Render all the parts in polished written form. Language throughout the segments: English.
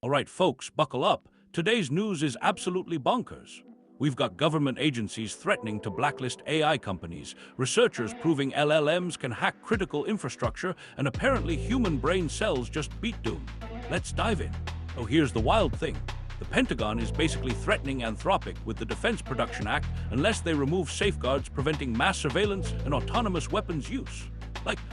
All right, folks, buckle up. Today's news is absolutely bonkers. We've got government agencies threatening to blacklist AI companies, researchers proving LLMs can hack critical infrastructure, and apparently human brain cells just beat doom. Let's dive in. Oh, here's the wild thing. The Pentagon is basically threatening Anthropic with the Defense Production Act unless they remove safeguards preventing mass surveillance and autonomous weapons use.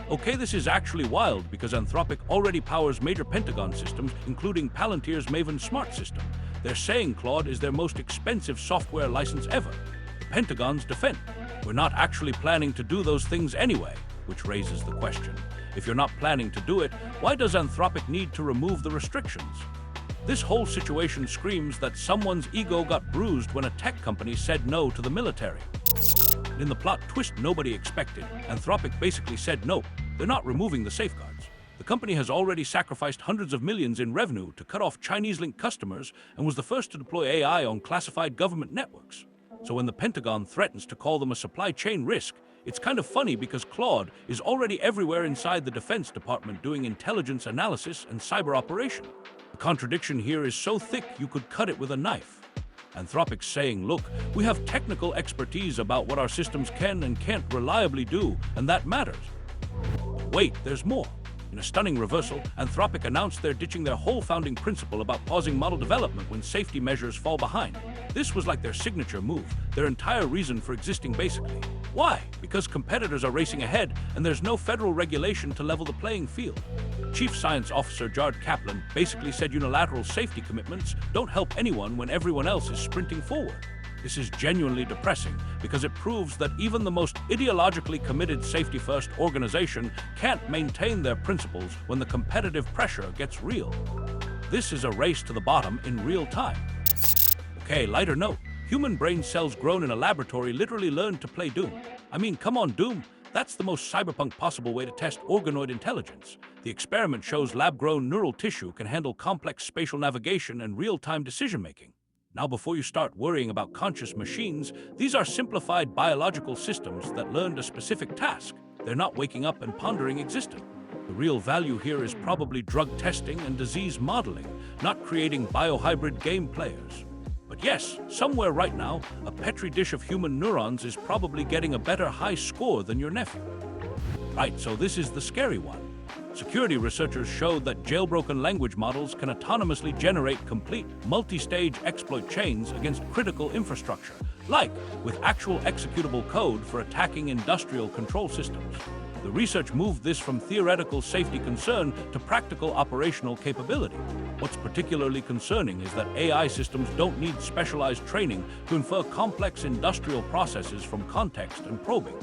Okay, this is actually wild because Anthropic already powers major Pentagon systems, including Palantir's Maven Smart system. They're saying Claude is their most expensive software license ever. The Pentagon's defend. We're not actually planning to do those things anyway, which raises the question. If you're not planning to do it, why does Anthropic need to remove the restrictions? This whole situation screams that someone's ego got bruised when a tech company said no to the military. In the plot twist nobody expected, Anthropic basically said no, they're not removing the safeguards. The company has already sacrificed hundreds of millions in revenue to cut off Chinese-linked customers and was the first to deploy AI on classified government networks. So when the Pentagon threatens to call them a supply chain risk, it's kind of funny because Claude is already everywhere inside the Defense Department doing intelligence analysis and cyber operation. The contradiction here is so thick you could cut it with a knife. Anthropic's saying, look, we have technical expertise about what our systems can and can't reliably do, and that matters. But wait, there's more. In a stunning reversal, Anthropic announced they're ditching their whole founding principle about pausing model development when safety measures fall behind. This was like their signature move, their entire reason for existing basically. Why? Because competitors are racing ahead and there's no federal regulation to level the playing field. Chief Science Officer Jared Kaplan basically said unilateral safety commitments don't help anyone when everyone else is sprinting forward. This is genuinely depressing because it proves that even the most ideologically committed safety-first organization can't maintain their principles when the competitive pressure gets real. This is a race to the bottom in real time. Okay, lighter note. Human brain cells grown in a laboratory literally learned to play Doom. I mean, come on, Doom. That's the most cyberpunk possible way to test organoid intelligence. The experiment shows lab-grown neural tissue can handle complex spatial navigation and real-time decision-making. Now, before you start worrying about conscious machines, these are simplified biological systems that learned a specific task. They're not waking up and pondering existence. The real value here is probably drug testing and disease modeling, not creating biohybrid game players. But yes, somewhere right now, a petri dish of human neurons is probably getting a better high score than your nephew. Right, so this is the scary one. Security researchers showed that jailbroken language models can autonomously generate complete, multi-stage exploit chains against critical infrastructure, like with actual executable code for attacking industrial control systems. The research moved this from theoretical safety concern to practical operational capability. What's particularly concerning is that AI systems don't need specialized training to infer complex industrial processes from context and probing.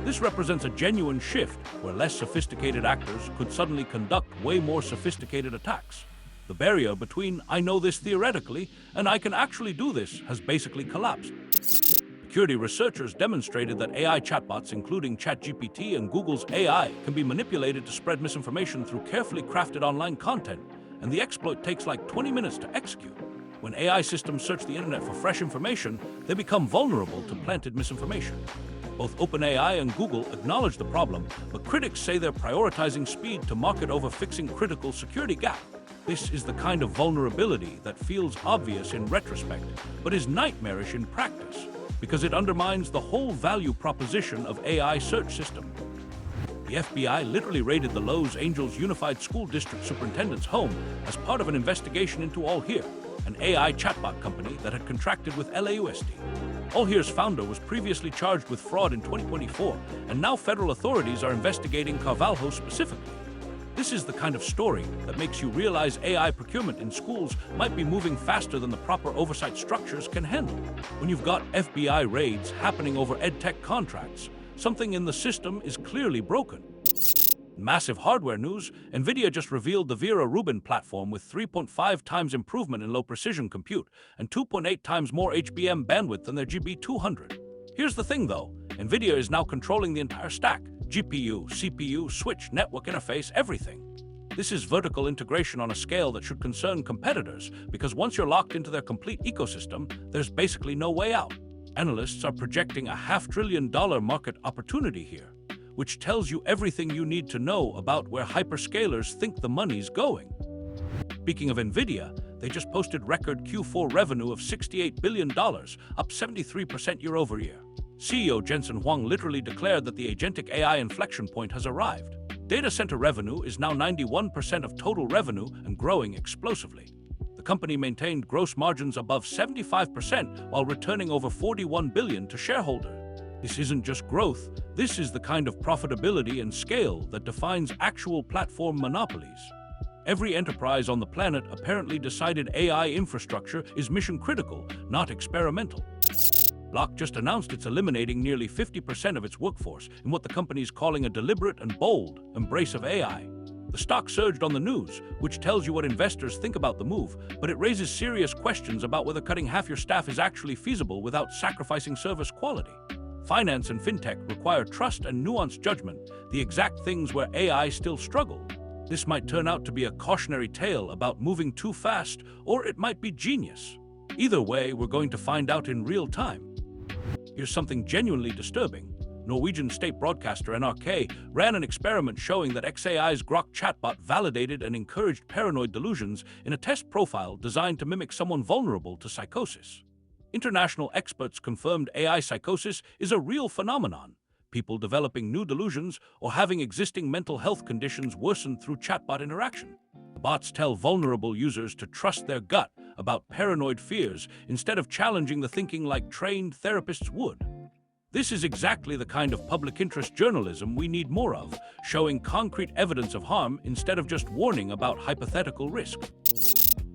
This represents a genuine shift where less sophisticated actors could suddenly conduct way more sophisticated attacks. The barrier between I know this theoretically and I can actually do this has basically collapsed. Security researchers demonstrated that AI chatbots, including ChatGPT and Google's AI, can be manipulated to spread misinformation through carefully crafted online content, and the exploit takes like 20 minutes to execute. When AI systems search the internet for fresh information, they become vulnerable to planted misinformation. Both OpenAI and Google acknowledge the problem, but critics say they're prioritizing speed to market over fixing critical security gaps. This is the kind of vulnerability that feels obvious in retrospect, but is nightmarish in practice, because it undermines the whole value proposition of AI search system. The FBI literally raided the Los Angeles Unified School District Superintendent's home as part of an investigation into AllHere, an AI chatbot company that had contracted with LAUSD. AllHere's founder was previously charged with fraud in 2024, and now federal authorities are investigating Carvalho specifically. This is the kind of story that makes you realize AI procurement in schools might be moving faster than the proper oversight structures can handle. When you've got FBI raids happening over edtech contracts, something in the system is clearly broken. Massive hardware news, NVIDIA just revealed the Vera Rubin platform with 3.5 times improvement in low-precision compute and 2.8 times more HBM bandwidth than their GB200. Here's the thing though, NVIDIA is now controlling the entire stack. GPU, CPU, switch, network interface, everything. This is vertical integration on a scale that should concern competitors, because once you're locked into their complete ecosystem, there's basically no way out. Analysts are projecting a $500 billion market opportunity here, which tells you everything you need to know about where hyperscalers think the money's going. Speaking of NVIDIA, They just posted record Q4 revenue of $68 billion, up 73% year over year. CEO Jensen Huang literally declared that the agentic AI inflection point has arrived. Data center revenue is now 91% of total revenue and growing explosively. The company maintained gross margins above 75% while returning over $41 billion to shareholders. This isn't just growth, this is the kind of profitability and scale that defines actual platform monopolies. Every enterprise on the planet apparently decided AI infrastructure is mission-critical, not experimental. Block just announced it's eliminating nearly 50% of its workforce in what the company's calling a deliberate and bold embrace of AI. The stock surged on the news, which tells you what investors think about the move, but it raises serious questions about whether cutting half your staff is actually feasible without sacrificing service quality. Finance and fintech require trust and nuanced judgment, the exact things where AI still struggle. This might turn out to be a cautionary tale about moving too fast, or it might be genius. Either way, we're going to find out in real time. Here's something genuinely disturbing. Norwegian state broadcaster NRK ran an experiment showing that XAI's Grok chatbot validated and encouraged paranoid delusions in a test profile designed to mimic someone vulnerable to psychosis. International experts confirmed AI psychosis is a real phenomenon, people developing new delusions or having existing mental health conditions worsened through chatbot interaction. The bots tell vulnerable users to trust their gut about paranoid fears instead of challenging the thinking like trained therapists would. This is exactly the kind of public interest journalism we need more of, showing concrete evidence of harm instead of just warning about hypothetical risk.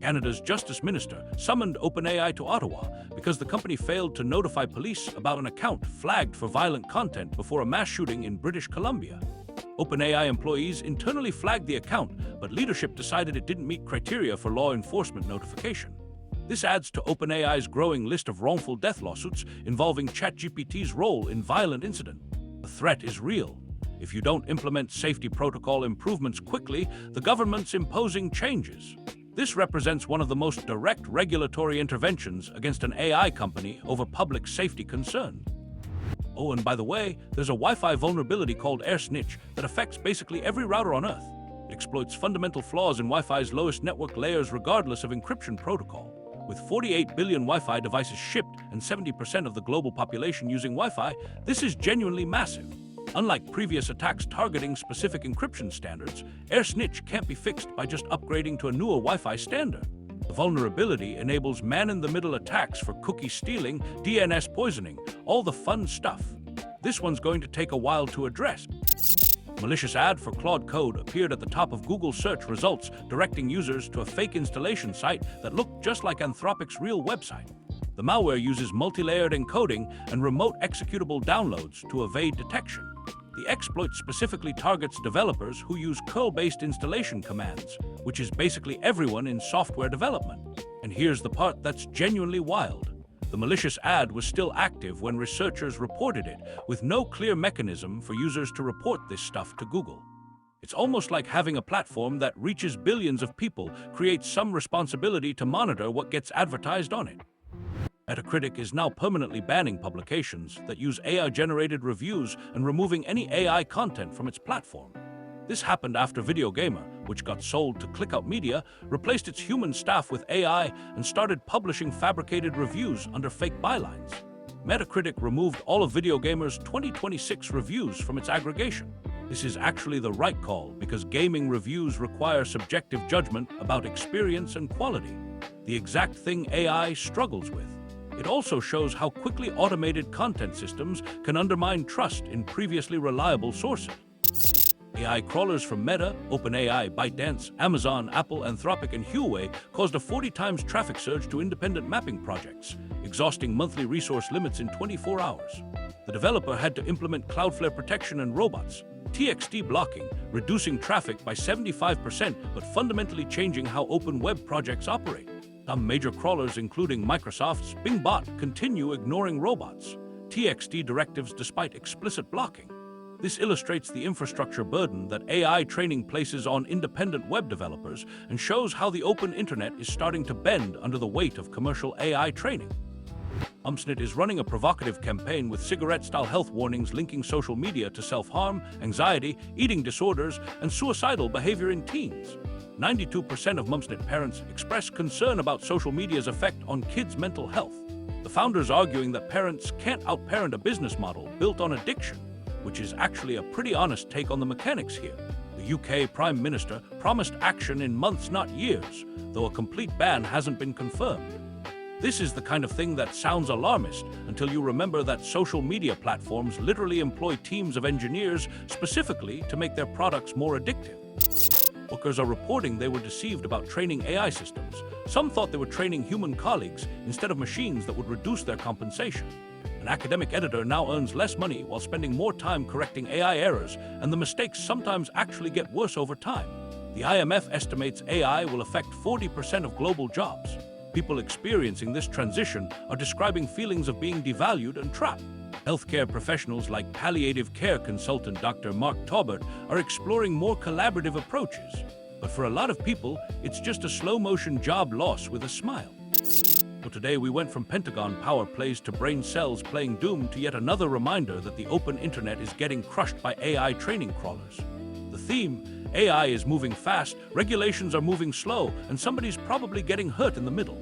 Canada's Justice Minister summoned OpenAI to Ottawa because the company failed to notify police about an account flagged for violent content before a mass shooting in British Columbia. OpenAI employees internally flagged the account, but leadership decided it didn't meet criteria for law enforcement notification. This adds to OpenAI's growing list of wrongful death lawsuits involving ChatGPT's role in violent incident. The threat is real. If you don't implement safety protocol improvements quickly, the government's imposing changes. This represents one of the most direct regulatory interventions against an AI company over public safety concern. Oh, and by the way, there's a Wi-Fi vulnerability called AirSnitch that affects basically every router on Earth. It exploits fundamental flaws in Wi-Fi's lowest network layers regardless of encryption protocol. With 48 billion Wi-Fi devices shipped and 70% of the global population using Wi-Fi, this is genuinely massive. Unlike previous attacks targeting specific encryption standards, AirSnitch can't be fixed by just upgrading to a newer Wi-Fi standard. The vulnerability enables man-in-the-middle attacks for cookie stealing, DNS poisoning, all the fun stuff. This one's going to take a while to address. Malicious ad for Claude code appeared at the top of Google search results, directing users to a fake installation site that looked just like Anthropic's real website. The malware uses multi-layered encoding and remote executable downloads to evade detection. The exploit specifically targets developers who use curl-based installation commands, which is basically everyone in software development. And here's the part that's genuinely wild. The malicious ad was still active when researchers reported it, with no clear mechanism for users to report this stuff to Google. It's almost like having a platform that reaches billions of people creates some responsibility to monitor what gets advertised on it. Metacritic is now permanently banning publications that use AI-generated reviews and removing any AI content from its platform. This happened after Video Gamer, which got sold to Clickout Media, replaced its human staff with AI and started publishing fabricated reviews under fake bylines. Metacritic removed all of Video Gamer's 2026 reviews from its aggregation. This is actually the right call because gaming reviews require subjective judgment about experience and quality, the exact thing AI struggles with. It also shows how quickly automated content systems can undermine trust in previously reliable sources. AI crawlers from Meta, OpenAI, ByteDance, Amazon, Apple, Anthropic, and Huawei caused a 40 times traffic surge to independent mapping projects, exhausting monthly resource limits in 24 hours. The developer had to implement Cloudflare protection and robots, TXT blocking, reducing traffic by 75% but fundamentally changing how open web projects operate. Some major crawlers, including Microsoft's Bing Bot, continue ignoring robots, TXT directives despite explicit blocking. This illustrates the infrastructure burden that AI training places on independent web developers and shows how the open internet is starting to bend under the weight of commercial AI training. UmpSnit is running a provocative campaign with cigarette-style health warnings linking social media to self-harm, anxiety, eating disorders, and suicidal behavior in teens. 92% of Mumsnet parents express concern about social media's effect on kids' mental health. The founders arguing that parents can't outparent a business model built on addiction, which is actually a pretty honest take on the mechanics here. The UK Prime Minister promised action in months, not years, though a complete ban hasn't been confirmed. This is the kind of thing that sounds alarmist until you remember that social media platforms literally employ teams of engineers specifically to make their products more addictive. Bookers are reporting they were deceived about training AI systems. Some thought they were training human colleagues instead of machines that would reduce their compensation. An academic editor now earns less money while spending more time correcting AI errors, and the mistakes sometimes actually get worse over time. The IMF estimates AI will affect 40% of global jobs. People experiencing this transition are describing feelings of being devalued and trapped. Healthcare professionals like palliative care consultant Dr. Mark Taubert are exploring more collaborative approaches. But for a lot of people, it's just a slow-motion job loss with a smile. So today we went from Pentagon power plays to brain cells playing Doom to yet another reminder that the open internet is getting crushed by AI training crawlers. The theme, AI is moving fast, regulations are moving slow, and somebody's probably getting hurt in the middle.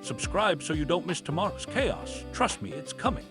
Subscribe so you don't miss tomorrow's chaos. Trust me, it's coming.